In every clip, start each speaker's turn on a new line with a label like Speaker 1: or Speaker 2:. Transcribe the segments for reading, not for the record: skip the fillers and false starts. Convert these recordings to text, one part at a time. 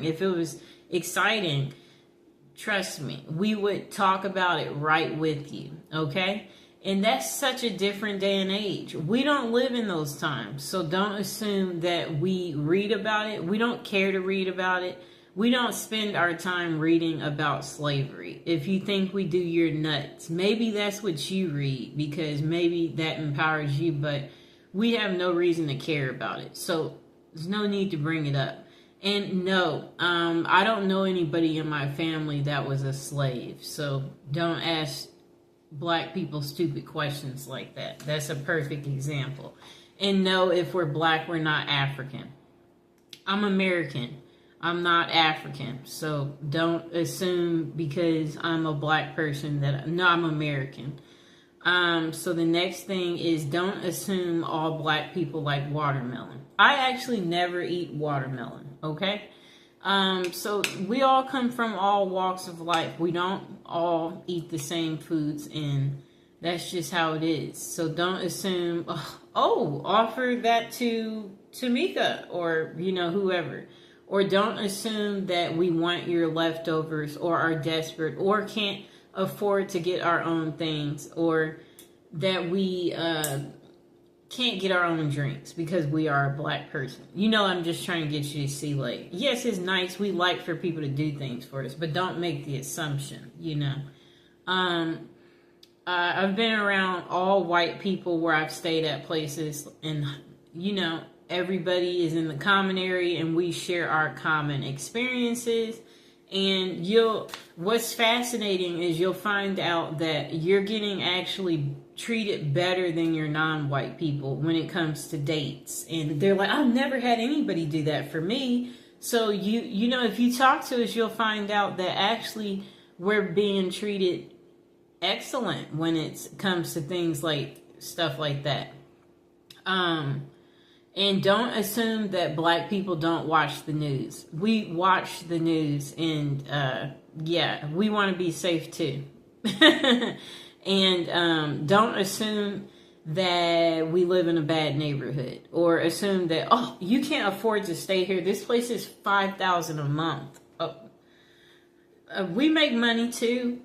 Speaker 1: If it was exciting, trust me, we would talk about it right with you, okay? And that's such a different day and age. We don't live in those times. So don't assume that we read about it. We don't care to read about it. We don't spend our time reading about slavery. If you think we do, you're nuts. Maybe that's what you read because maybe that empowers you, but we have no reason to care about it. So there's no need to bring it up. And no, I don't know anybody in my family that was a slave. So don't ask black people stupid questions like that. That's a perfect example. And no, if we're black, we're not African. I'm American. I'm not African. So don't assume because I'm a black person that, no, I'm American. So the next thing is don't assume all black people like watermelon. I actually never eat watermelon, okay? So we all come from all walks of life. We don't all eat the same foods, and that's just how it is. So don't assume, oh, offer that to Tamika or, whoever. Or don't assume that we want your leftovers or are desperate or can't afford to get our own things or that we can't get our own drinks because we are a black person. I'm just trying to get you to see, like, yes, it's nice. We like for people to do things for us, but don't make the assumption, I've been around all white people where I've stayed at places and, everybody is in the common area and we share our common experiences. And what's fascinating is you'll find out that you're getting actually treated better than your non-white people when it comes to dates. And they're like, I've never had anybody do that for me. So if you talk to us, you'll find out that actually we're being treated excellent when it comes to things like stuff like that. And don't assume that black people don't watch the news. We watch the news and, we want to be safe too. And don't assume that we live in a bad neighborhood or assume that, you can't afford to stay here. This place is $5,000 a month. We make money too,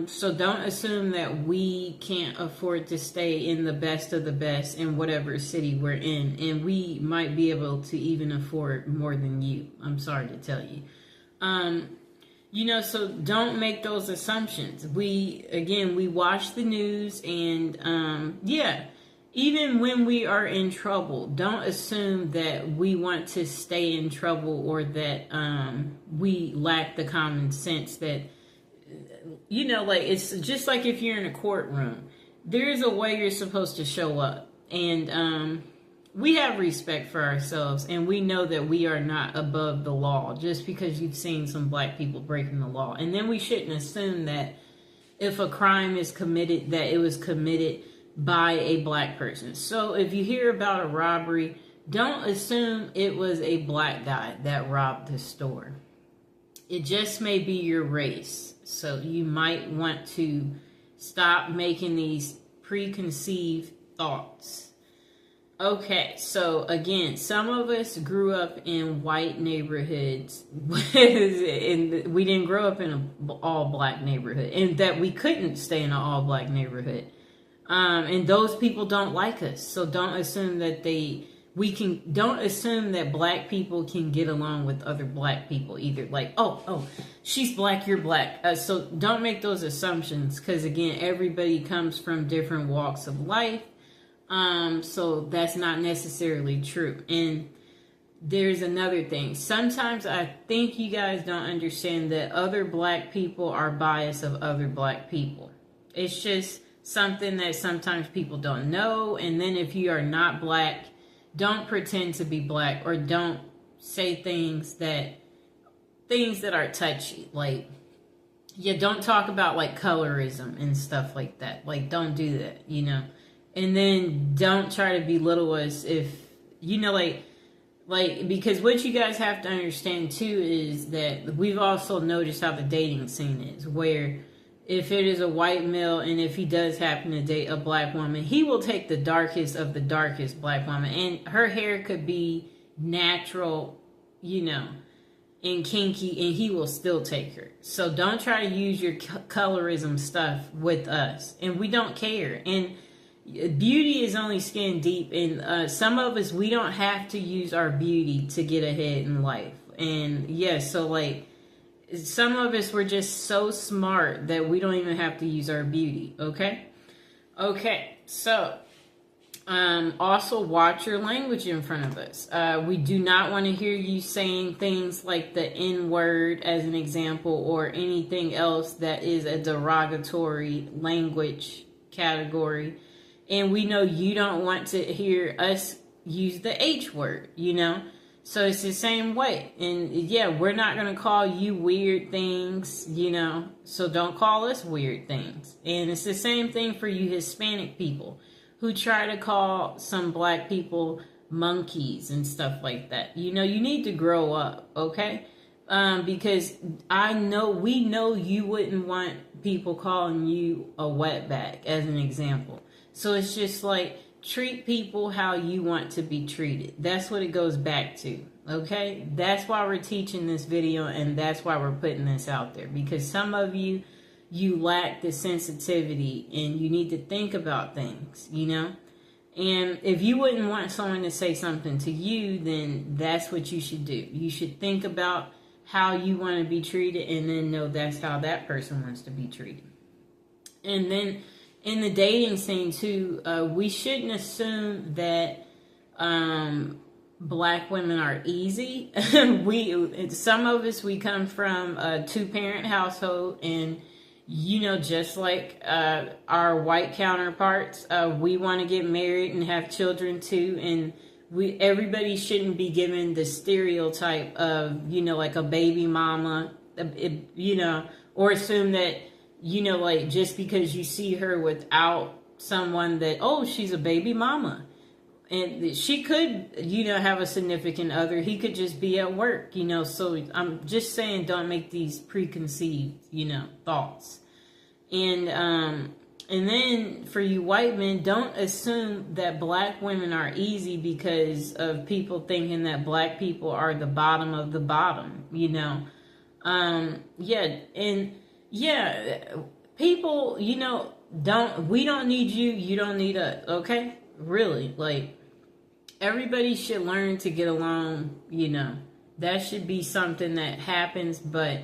Speaker 1: so don't assume that we can't afford to stay in the best of the best in whatever city we're in. And we might be able to even afford more than you. I'm sorry to tell you. So don't make those assumptions. We watch the news and, even when we are in trouble, don't assume that we want to stay in trouble or that we lack the common sense that, it's just like if you're in a courtroom, there's a way you're supposed to show up. And we have respect for ourselves and we know that we are not above the law just because you've seen some black people breaking the law. And then we shouldn't assume that if a crime is committed, that it was committed by a black person. So if you hear about a robbery, don't assume it was a black guy that robbed the store. It just may be your race. So you might want to stop making these preconceived thoughts. Okay, so again, some of us grew up in white neighborhoods and we didn't grow up in an all-black neighborhood, and that we couldn't stay in an all-black neighborhood. And those people don't like us. So don't assume that don't assume that black people can get along with other black people either. Like, she's black, you're black. So don't make those assumptions because, again, everybody comes from different walks of life. So that's not necessarily true. And there's another thing. Sometimes I think you guys don't understand that other black people are biased of other black people. It's just something that sometimes people don't know. And then if you are not black, don't pretend to be black or don't say things that are touchy. Like, don't talk about like colorism and stuff like that. Like, don't do that, And then don't try to belittle us if, because what you guys have to understand too is that we've also noticed how the dating scene is, where if it is a white male and if he does happen to date a black woman, he will take the darkest of the darkest black woman. And her hair could be natural, and kinky, and he will still take her. So don't try to use your colorism stuff with us, and we don't care. And beauty is only skin deep, and some of us, we don't have to use our beauty to get ahead in life. And yes, so like some of us, we're just so smart that we don't even have to use our beauty. Okay, so also watch your language in front of us. We do not want to hear you saying things like the N word as an example, or anything else that is a derogatory language category. And we know you don't want to hear us use the H word, you know? So it's the same way. And yeah, we're not going to call you weird things, you know? So don't call us weird things. And it's the same thing for you Hispanic people who try to call some black people monkeys and stuff like that. You know, you need to grow up, okay? Because we know you wouldn't want people calling you a wetback as an example. So it's just like, treat people how you want to be treated. That's what it goes back to, okay? That's why we're teaching this video, and that's why we're putting this out there. Because some of you lack the sensitivity, and you need to think about things, you know? And if you wouldn't want someone to say something to you, then that's what you should do. You should think about how you want to be treated, and then know that's how that person wants to be treated. And then in the dating scene too, we shouldn't assume that black women are easy. Some of us, we come from a 2-parent household, and you know, just like our white counterparts, we want to get married and have children too. And everybody shouldn't be given the stereotype of, you know, like a baby mama, you know, or assume that, you know, like just because you see her without someone that, oh, she's a baby mama. And she could, you know, have a significant other. He could just be at work, you know. So I'm just saying, don't make these preconceived, you know, thoughts. And then for you white men, don't assume that black women are easy because of people thinking that black people are the bottom of the bottom, you know. People, you know, we don't need you, you don't need us, okay? Really, like, everybody should learn to get along, you know. That should be something that happens, but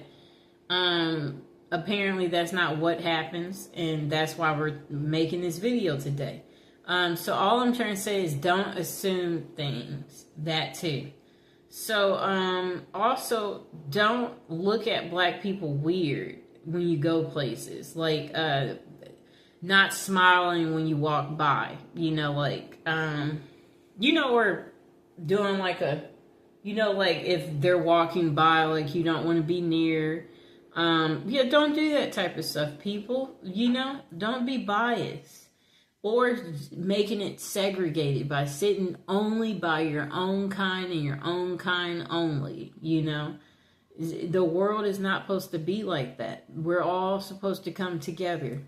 Speaker 1: apparently that's not what happens, and that's why we're making this video today. So all I'm trying to say is don't assume things, that too. So also don't look at black people weird when you go places, like not smiling when you walk by, you know, like you know, or doing like a, you know, like if they're walking by, like you don't want to be near. Yeah, don't do that type of stuff, people. You know, don't be biased or making it segregated by sitting only by your own kind and your own kind only. You know, the world is not supposed to be like that. We're all supposed to come together.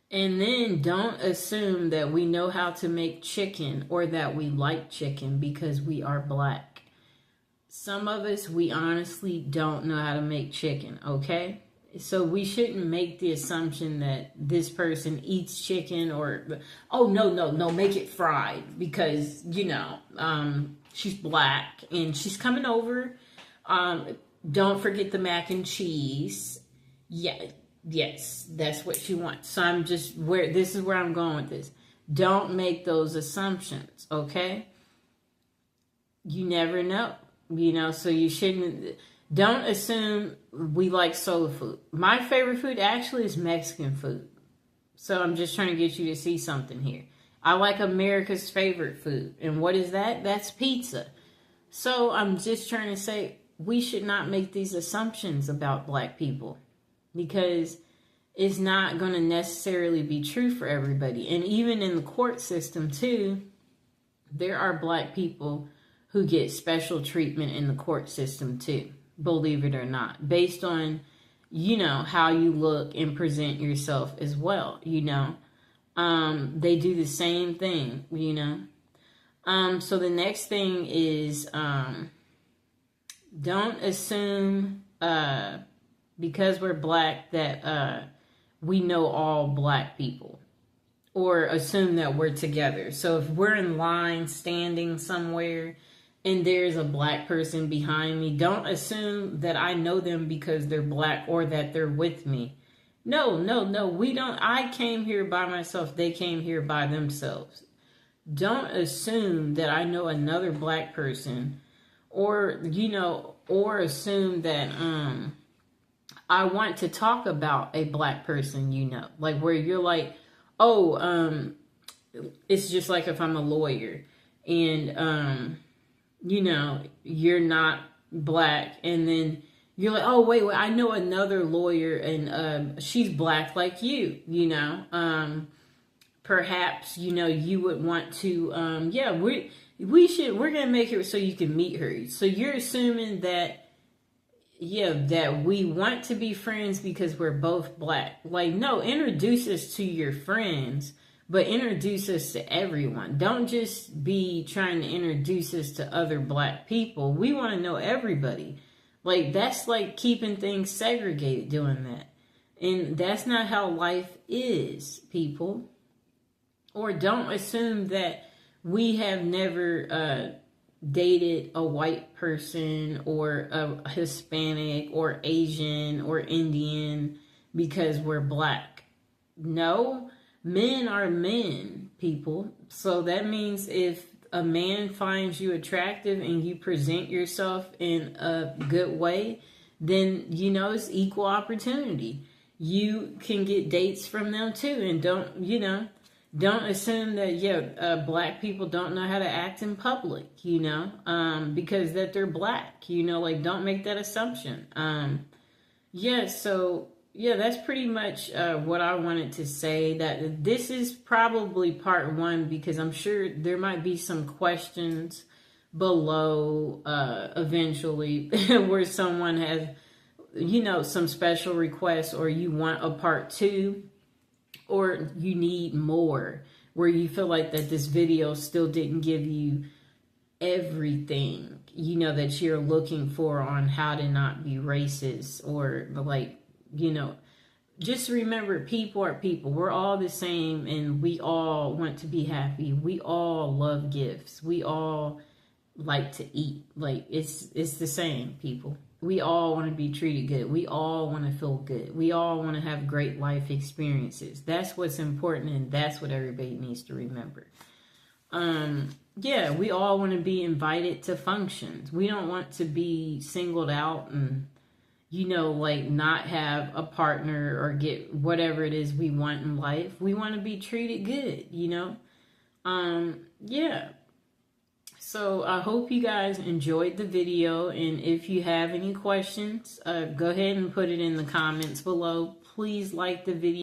Speaker 1: And then don't assume that we know how to make chicken or that we like chicken because we are black. Some of us, we honestly don't know how to make chicken, okay? So we shouldn't make the assumption that this person eats chicken or, oh, no, make it fried because, you know, she's black and she's coming over. Don't forget the mac and cheese. Yeah. Yes, that's what she wants. So this is where I'm going with this. Don't make those assumptions, okay? You never know, you know, so you don't assume we like soul food. My favorite food actually is Mexican food. So I'm just trying to get you to see something here. I like America's favorite food. And what is that? That's pizza. So I'm just trying to say we should not make these assumptions about black people, because it's not going to necessarily be true for everybody. And even in the court system too, there are black people who get special treatment in the court system too, believe it or not, based on, you know, how you look and present yourself as well, you know. They do the same thing, you know. So the next thing is Don't assume because we're black that we know all black people, or assume that we're together. So if we're in line standing somewhere and there's a black person behind me, don't assume that I know them because they're black or that they're with me. No, no, no, we don't. I came here by myself. They came here by themselves. Don't assume that I know another black person, or, you know, or assume that I want to talk about a black person, you know, like where you're like, oh, it's just like if I'm a lawyer and, you know, you're not black, and then you're like, oh, wait, I know another lawyer and she's black like you know. Perhaps, you know, you would want to, yeah, we're going to make it so you can meet her. So you're assuming that, yeah, that we want to be friends because we're both black. Like, no, introduce us to your friends, but introduce us to everyone. Don't just be trying to introduce us to other black people. We want to know everybody. Like, that's like keeping things segregated, doing that. And that's not how life is, people. Or don't assume that we have never dated a white person or a Hispanic or Asian or Indian because we're black. No, men are men, people. So that means if a man finds you attractive and you present yourself in a good way, then, you know, it's equal opportunity. You can get dates from them too. And don't, you know, don't assume that, yeah, black people don't know how to act in public, you know, because that they're black, you know, like, don't make that assumption. Yeah, so, yeah, that's pretty much what I wanted to say. That this is probably part one, because I'm sure there might be some questions below eventually where someone has, you know, some special requests, or you want a part two, or you need more, where you feel like that this video still didn't give you everything, you know, that you're looking for on how to not be racist, or like, you know, just remember, people are people. We're all the same, and we all want to be happy. We all love gifts. We all like to eat. Like, it's the same, people. We all want to be treated good. We all want to feel good. We all want to have great life experiences. That's what's important, and that's what everybody needs to remember. Yeah, we all want to be invited to functions. We don't want to be singled out and, you know, like, not have a partner or get whatever it is we want in life. We want to be treated good, you know? Yeah. So I hope you guys enjoyed the video, and if you have any questions, go ahead and put it in the comments below. Please like the video.